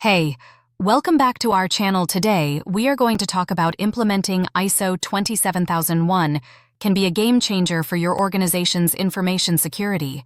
Hey, welcome back to our channel. Today, we are going to talk about implementing ISO 27001 can be a game changer for your organization's information security,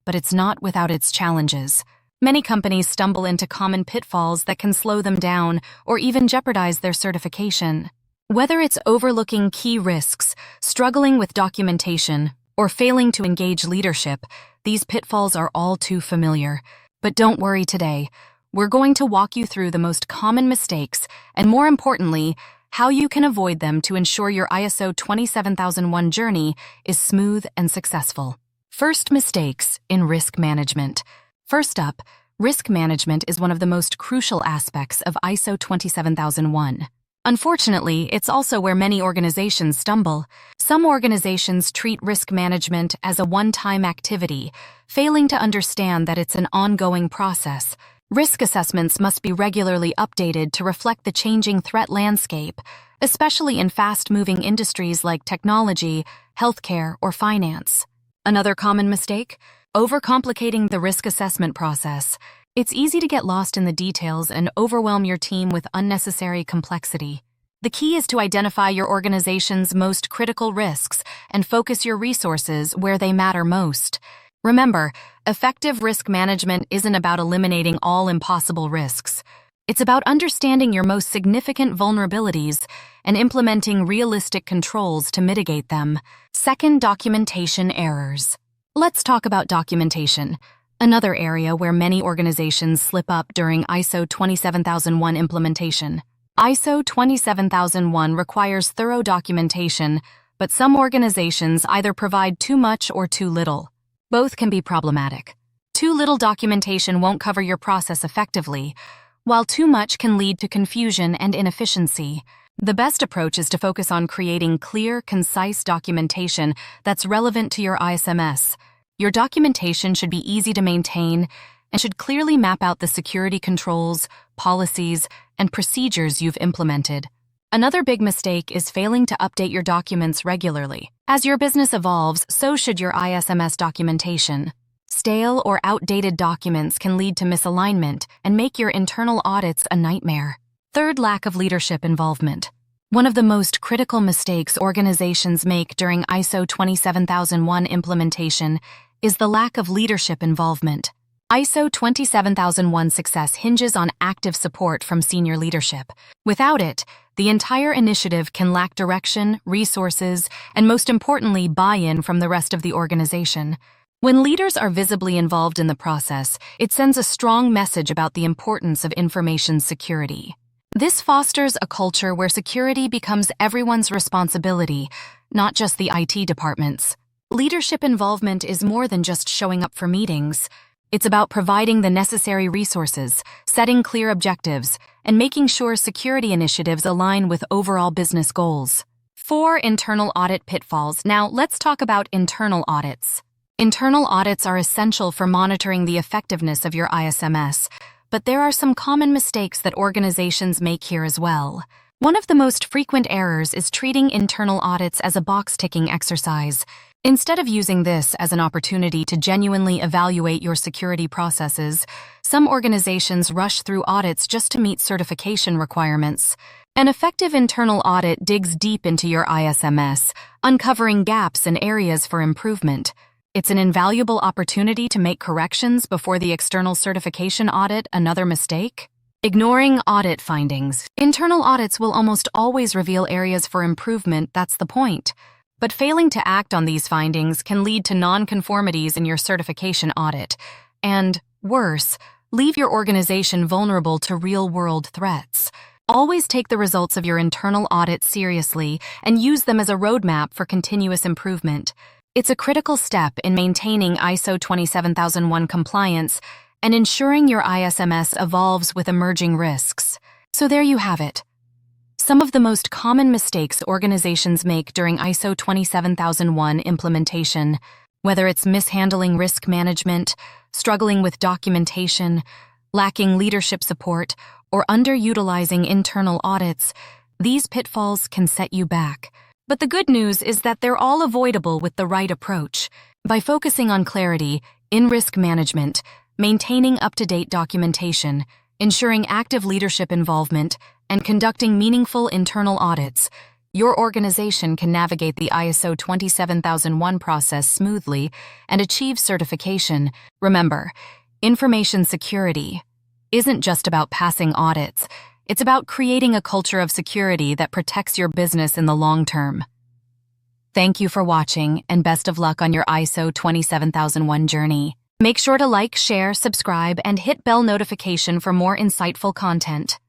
but it's not without its challenges. Many companies stumble into common pitfalls that can slow them down or even jeopardize their certification. Whether it's overlooking key risks, struggling with documentation, or failing to engage leadership, these pitfalls are all too familiar. But don't worry today. We're going to walk you through the most common mistakes and, more importantly, how you can avoid them to ensure your ISO 27001 journey is smooth and successful. First, mistakes in risk management. First up, risk management is one of the most crucial aspects of ISO 27001. Unfortunately, it's also where many organizations stumble. Some organizations treat risk management as a one-time activity, failing to understand that it's an ongoing process. Risk assessments must be regularly updated to reflect the changing threat landscape, especially in fast-moving industries like technology, healthcare, or finance. Another common mistake? Overcomplicating the risk assessment process. It's easy to get lost in the details and overwhelm your team with unnecessary complexity. The key is to identify your organization's most critical risks and focus your resources where they matter most. Remember, effective risk management isn't about eliminating all impossible risks. It's about understanding your most significant vulnerabilities and implementing realistic controls to mitigate them. Second, documentation errors. Let's talk about documentation, another area where many organizations slip up during ISO 27001 implementation. ISO 27001 requires thorough documentation, but some organizations either provide too much or too little. Both can be problematic. Too little documentation won't cover your process effectively, while too much can lead to confusion and inefficiency. The best approach is to focus on creating clear, concise documentation that's relevant to your ISMS. Your documentation should be easy to maintain and should clearly map out the security controls, policies, and procedures you've implemented. Another big mistake is failing to update your documents regularly. As your business evolves, so should your ISMS documentation. Stale or outdated documents can lead to misalignment and make your internal audits a nightmare. Third, lack of leadership involvement. One of the most critical mistakes organizations make during ISO 27001 implementation is the lack of leadership involvement. ISO 27001 success hinges on active support from senior leadership. Without it, the entire initiative can lack direction, resources, and most importantly, buy-in from the rest of the organization. When leaders are visibly involved in the process, it sends a strong message about the importance of information security. This fosters a culture where security becomes everyone's responsibility, not just the IT department's. Leadership involvement is more than just showing up for meetings. It's about providing the necessary resources, setting clear objectives, and making sure security initiatives align with overall business goals. 4. Internal audit pitfalls. Now, let's talk about internal audits. Internal audits are essential for monitoring the effectiveness of your ISMS, but there are some common mistakes that organizations make here as well. One of the most frequent errors is treating internal audits as a box-ticking exercise. Instead of using this as an opportunity to genuinely evaluate your security processes, some organizations rush through audits just to meet certification requirements. An effective internal audit digs deep into your ISMS, uncovering gaps and areas for improvement. It's an invaluable opportunity to make corrections before the external certification audit. Another mistake? Ignoring audit findings. Internal audits will almost always reveal areas for improvement, that's the point. But failing to act on these findings can lead to non-conformities in your certification audit, and, worse, leave your organization vulnerable to real-world threats. Always take the results of your internal audit seriously and use them as a roadmap for continuous improvement. It's a critical step in maintaining ISO 27001 compliance and ensuring your ISMS evolves with emerging risks. So there you have it. Some of the most common mistakes organizations make during ISO 27001 implementation, whether it's mishandling risk management, struggling with documentation, lacking leadership support, or underutilizing internal audits, these pitfalls can set you back. But the good news is that they're all avoidable with the right approach. By focusing on clarity, in risk management, maintaining up-to-date documentation, ensuring active leadership involvement, and conducting meaningful internal audits, your organization can navigate the ISO 27001 process smoothly and achieve certification. Remember, information security isn't just about passing audits. It's about creating a culture of security that protects your business in the long term. Thank you for watching, and best of luck on your ISO 27001 journey. Make sure to like, share, subscribe, and hit bell notification for more insightful content.